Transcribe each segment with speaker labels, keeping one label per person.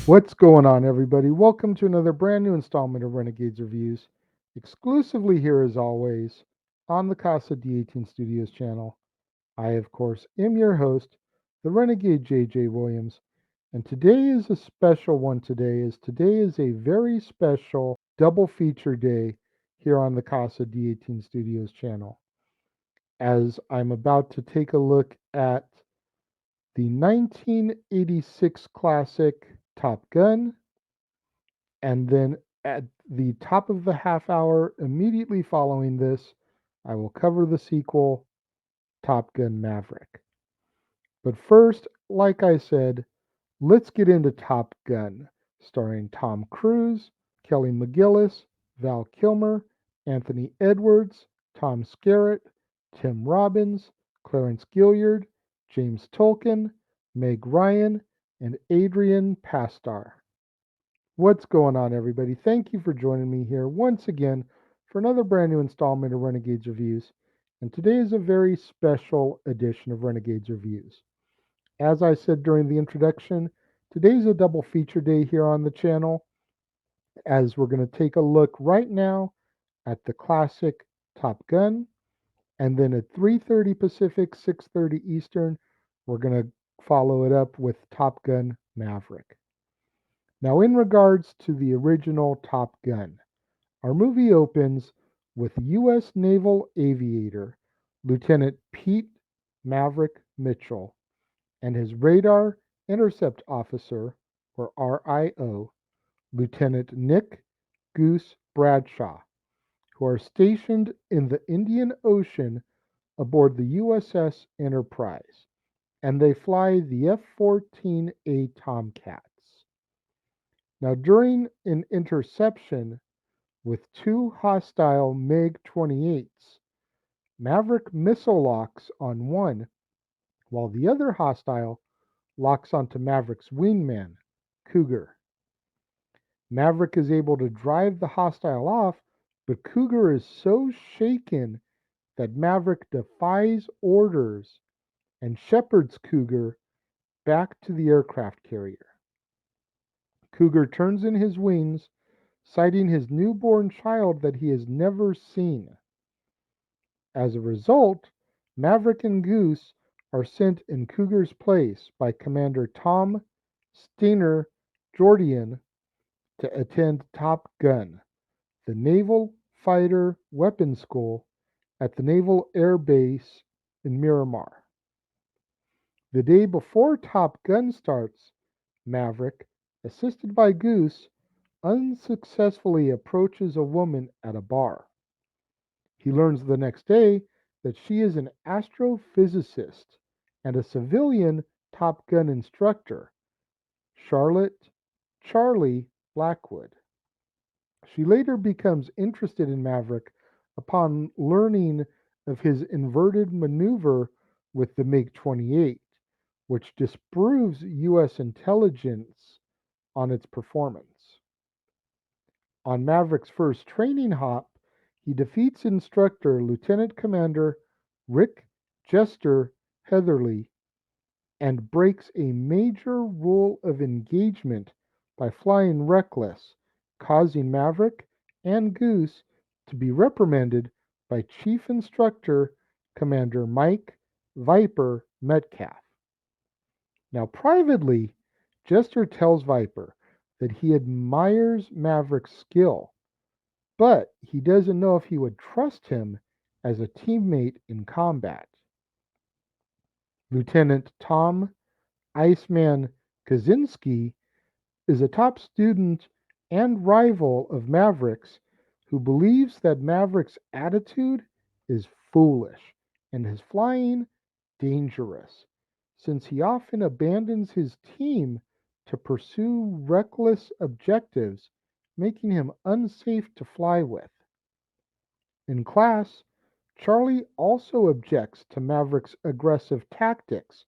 Speaker 1: What's going on, everybody? Welcome to another brand new installment of Renegades Reviews, exclusively here as always on the Casa D18 Studios channel. I, of course, am your host, the Renegade JJ Williams, and today is a special one. Today is a very special double feature day here on the Casa D18 Studios channel, as I'm about to take a look at the 1986 classic Top Gun. And then at the top of the half hour, immediately following this, I will cover the sequel, Top Gun Maverick. But first, like I said, let's get into Top Gun, starring Tom Cruise, Kelly McGillis, Val Kilmer, Anthony Edwards, Tom Skerritt, Tim Robbins, Clarence Gilliard, James Tolkan, Meg Ryan, and Adrian Pastar. What's going on, everybody? Thank you for joining me here once again for another brand new installment of Renegades Reviews. And today is a very special edition of Renegades Reviews. As I said during the introduction, today's a double feature day here on the channel, as we're going to take a look right now at the classic Top Gun, and then at 3:30 Pacific, 6:30 Eastern, we're going to follow it up with Top Gun Maverick. Now, in regards to the original Top Gun, our movie opens with U.S. naval aviator Lieutenant Pete Maverick Mitchell and his radar intercept officer, or RIO, Lieutenant Nick Goose Bradshaw, who are stationed in the Indian Ocean aboard the USS Enterprise, and they fly the F-14A Tomcats. Now, during an interception with two hostile MiG-28s, Maverick missile locks on one, while the other hostile locks onto Maverick's wingman, Cougar. Maverick is able to drive the hostile off, but Cougar is so shaken that Maverick defies orders and shepherds Cougar back to the aircraft carrier. Cougar turns in his wings, citing his newborn child that he has never seen. As a result, Maverick and Goose are sent in Cougar's place by Commander Tom Steiner Jordian to attend Top Gun, the Naval Fighter Weapons School at the Naval Air Base in Miramar. The day before Top Gun starts, Maverick, assisted by Goose, unsuccessfully approaches a woman at a bar. He learns the next day that she is an astrophysicist and a civilian Top Gun instructor, Charlotte Charlie Blackwood. She later becomes interested in Maverick upon learning of his inverted maneuver with the MiG-28, which disproves U.S. intelligence on its performance. On Maverick's first training hop, he defeats instructor Lieutenant Commander Rick Jester Heatherly and breaks a major rule of engagement by flying reckless, causing Maverick and Goose to be reprimanded by Chief Instructor Commander Mike Viper Metcalf. Now, privately, Jester tells Viper that he admires Maverick's skill, but he doesn't know if he would trust him as a teammate in combat. Lieutenant Tom Iceman Kaczynski is a top student and rival of Maverick's who believes that Maverick's attitude is foolish and his flying dangerous, since he often abandons his team to pursue reckless objectives, making him unsafe to fly with. In class, Charlie also objects to Maverick's aggressive tactics,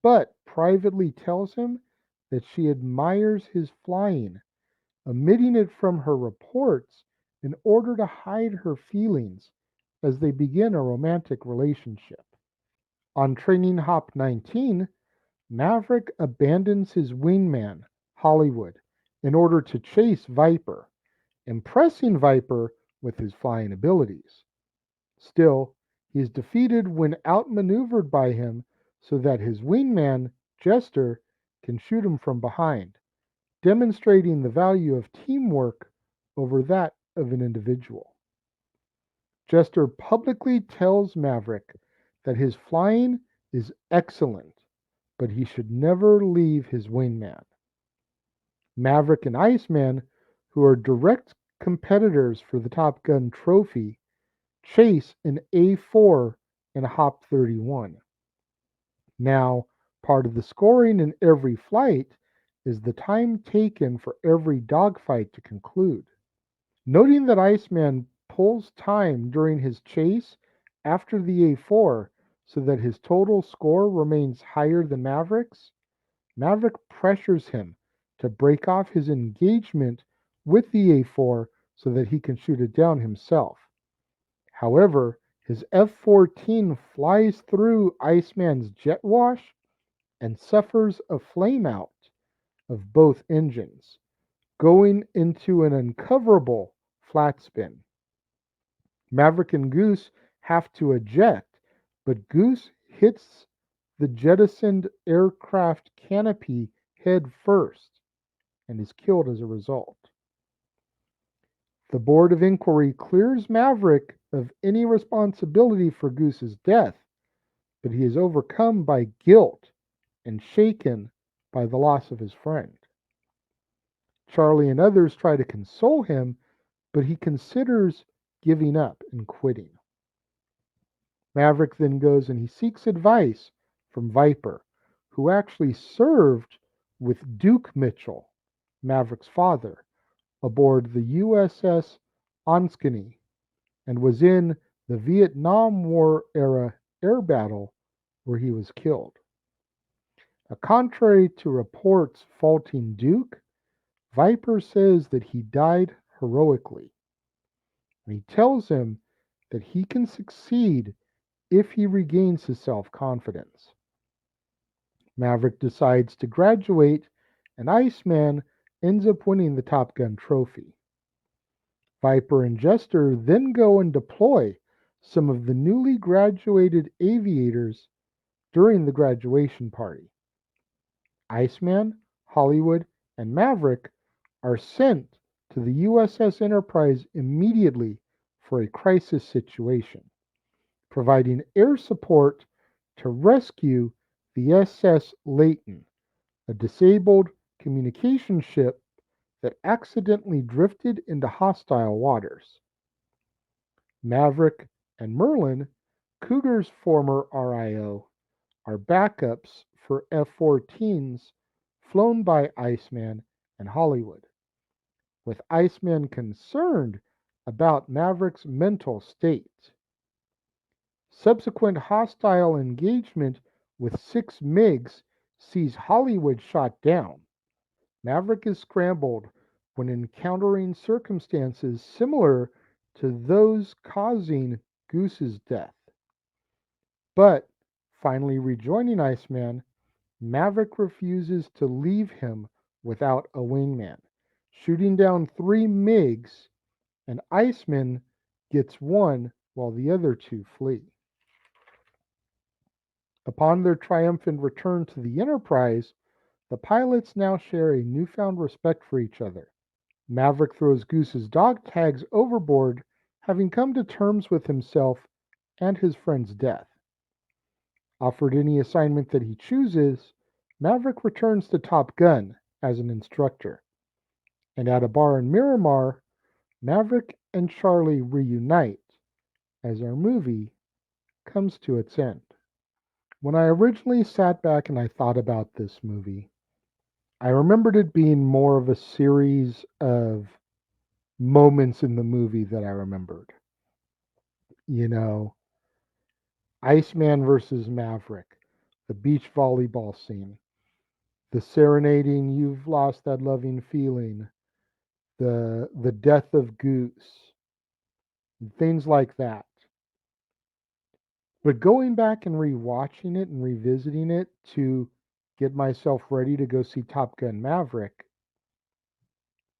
Speaker 1: but privately tells him that she admires his flying, omitting it from her reports in order to hide her feelings as they begin a romantic relationship. On Training Hop 19, Maverick abandons his wingman, Hollywood, in order to chase Viper, impressing Viper with his flying abilities. Still, he is defeated when outmaneuvered by him so that his wingman, Jester, can shoot him from behind, demonstrating the value of teamwork over that of an individual. Jester publicly tells Maverick that his flying is excellent, but he should never leave his wingman. Maverick and Iceman, who are direct competitors for the Top Gun trophy, chase an A4 in Hop 31. Now, part of the scoring in every flight is the time taken for every dogfight to conclude. Noting that Iceman pulls time during his chase after the A4 so that his total score remains higher than Maverick's, Maverick pressures him to break off his engagement with the A4 so that he can shoot it down himself. However, his F-14 flies through Iceman's jet wash and suffers a flameout of both engines, going into an uncoverable flat spin. Maverick and Goose have to eject, but Goose hits the jettisoned aircraft canopy head first and is killed as a result. The Board of Inquiry clears Maverick of any responsibility for Goose's death, but he is overcome by guilt and shaken by the loss of his friend. Charlie and others try to console him, but he considers giving up and quitting. Maverick then goes and he seeks advice from Viper, who actually served with Duke Mitchell, Maverick's father, aboard the USS Onskany and was in the Vietnam War era air battle where he was killed. Contrary to reports faulting Duke, Viper says that he died heroically. And he tells him that he can succeed if he regains his self-confidence. Maverick decides to graduate, and Iceman ends up winning the Top Gun trophy. Viper and Jester then go and deploy some of the newly graduated aviators during the graduation party. Iceman, Hollywood, and Maverick are sent to the USS Enterprise immediately for a crisis situation, providing air support to rescue the SS Layton, a disabled communication ship that accidentally drifted into hostile waters. Maverick and Merlin, Cougar's former RIO, are backups for F-14s flown by Iceman and Hollywood, with Iceman concerned about Maverick's mental state. Subsequent hostile engagement with 6 MiGs sees Hollywood shot down. Maverick is scrambled when encountering circumstances similar to those causing Goose's death. But finally rejoining Iceman, Maverick refuses to leave him without a wingman, shooting down 3 MiGs, and Iceman gets one while the other 2 flee. Upon their triumphant return to the Enterprise, the pilots now share a newfound respect for each other. Maverick throws Goose's dog tags overboard, having come to terms with himself and his friend's death. Offered any assignment that he chooses, Maverick returns to Top Gun as an instructor. And at a bar in Miramar, Maverick and Charlie reunite as our movie comes to its end. When I originally sat back and I thought about this movie, I remembered it being more of a series of moments in the movie that I remembered. You know, Iceman versus Maverick, the beach volleyball scene, the serenading "You've Lost That Loving Feeling," the death of Goose, and things like that. But going back and rewatching it and revisiting it to get myself ready to go see Top Gun Maverick,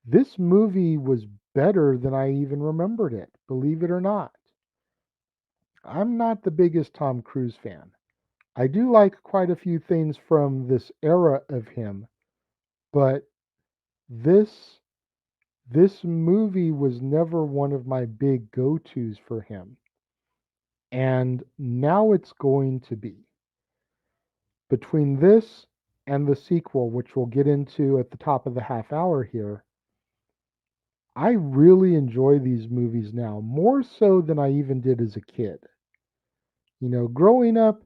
Speaker 1: this movie was better than I even remembered it, believe it or not. I'm not the biggest Tom Cruise fan. I do like quite a few things from this era of him, but this this movie was never one of my big go-tos for him. And now it's going to be. Between this and the sequel, which we'll get into at the top of the half hour here, I really enjoy these movies now, more so than I even did as a kid. Growing up,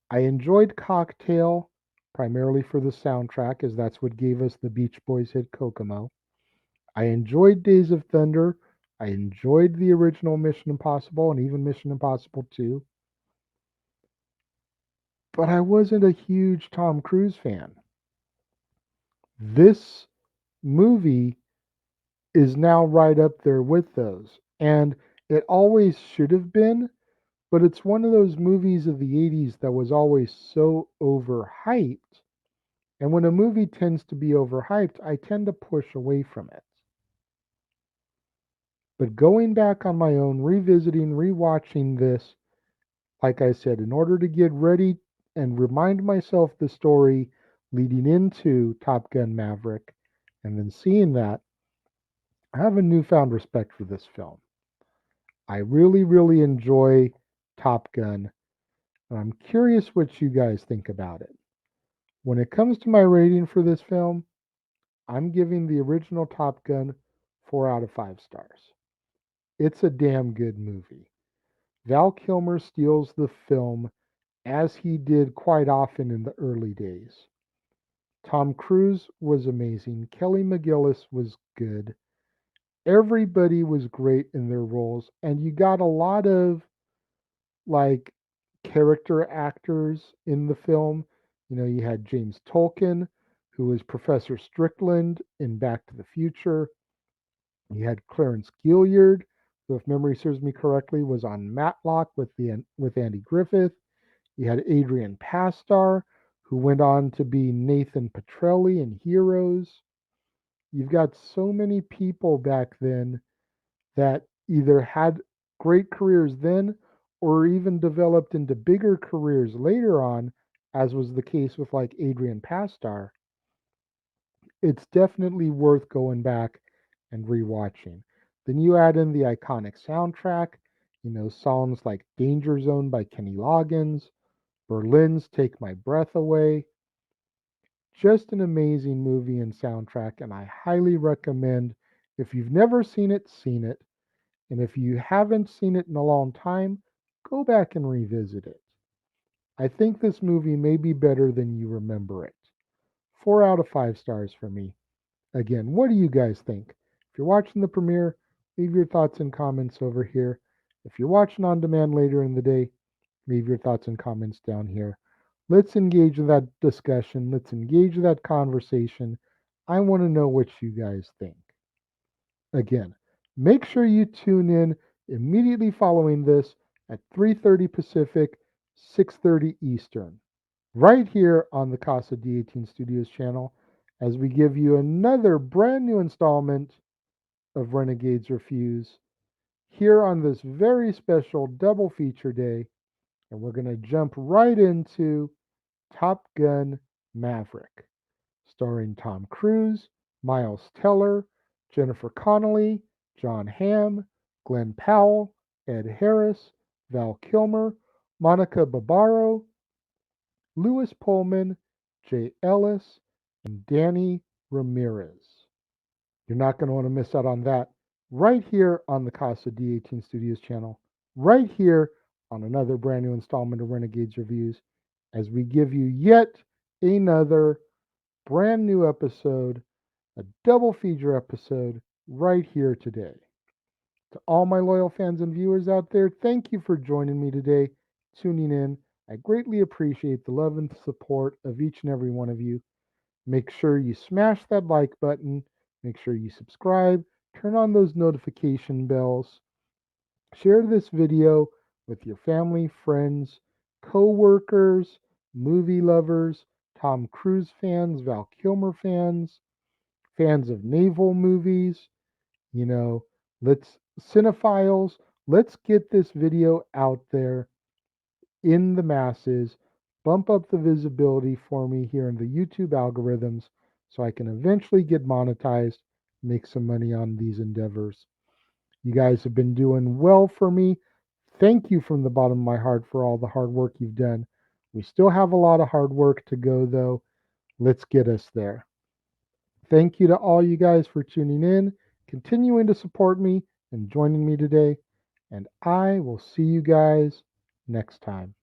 Speaker 1: I enjoyed Cocktail primarily for the soundtrack, as that's what gave us the Beach Boys hit Kokomo. I enjoyed Days of Thunder. I enjoyed the original Mission Impossible and even Mission Impossible 2. But I wasn't a huge Tom Cruise fan. This movie is now right up there with those. And it always should have been, but it's one of those movies of the 80s that was always so overhyped. And when a movie tends to be overhyped, I tend to push away from it. But going back on my own, revisiting, rewatching this, like I said, in order to get ready and remind myself the story leading into Top Gun Maverick, and then seeing that, I have a newfound respect for this film. I really, really enjoy Top Gun, and I'm curious what you guys think about it. When it comes to my rating for this film, I'm giving the original Top Gun 4 out of 5 stars. It's a damn good movie. Val Kilmer steals the film as he did quite often in the early days. Tom Cruise was amazing. Kelly McGillis was good. Everybody was great in their roles, and you got a lot of like character actors in the film. You had James Tolkien, who was Professor Strickland in Back to the Future. You had Clarence Gilliard, who, if memory serves me correctly, was on Matlock with Andy Griffith. You had Adrian Pastar, who went on to be Nathan Petrelli in Heroes. You've got so many people back then that either had great careers then or even developed into bigger careers later on, as was the case with like Adrian Pastar. It's definitely worth going back and rewatching. Then you add in the iconic soundtrack, songs like Danger Zone by Kenny Loggins, Berlin's Take My Breath Away. Just an amazing movie and soundtrack, and I highly recommend, if you've never seen it, seen it. And if you haven't seen it in a long time, go back and revisit it. I think this movie may be better than you remember it. 4 out of 5 stars for me. Again, what do you guys think? If you're watching the premiere, leave your thoughts and comments over here. If you're watching on demand later in the day, leave your thoughts and comments down here. Let's engage in that discussion. Let's engage in that conversation. I want to know what you guys think. Again, make sure you tune in immediately following this at 3:30 Pacific, 6:30 Eastern. right here on the Casa D18 Studios channel as we give you another brand new installment of Renegades Reviews here on this very special double feature day. And we're going to jump right into Top Gun Maverick, starring Tom Cruise, Miles Teller, Jennifer Connelly, John Hamm, Glenn Powell, Ed Harris, Val Kilmer, Monica Barbaro, Louis Pullman, Jay Ellis, and Danny Ramirez. You're not going to want to miss out on that right here on the Casa D18 Studios channel, right here on another brand new installment of Renegades Reviews, as we give you yet another brand new episode, a double feature episode right here today. To all my loyal fans and viewers out there, thank you for joining me today, tuning in. I greatly appreciate the love and support of each and every one of you. Make sure you smash that like button. Make sure you subscribe. Turn on those notification bells. Share this video with your family, friends, co-workers, movie lovers, Tom Cruise fans, Val Kilmer fans, fans of naval movies, you know, let's cinephiles, let's get this video out there in the masses, bump up the visibility for me here in the YouTube algorithms so I can eventually get monetized, make some money on these endeavors. You guys have been doing well for me. Thank you from the bottom of my heart for all the hard work you've done. We still have a lot of hard work to go, though. Let's get us there. Thank you to all you guys for tuning in, continuing to support me, and joining me today. And I will see you guys next time.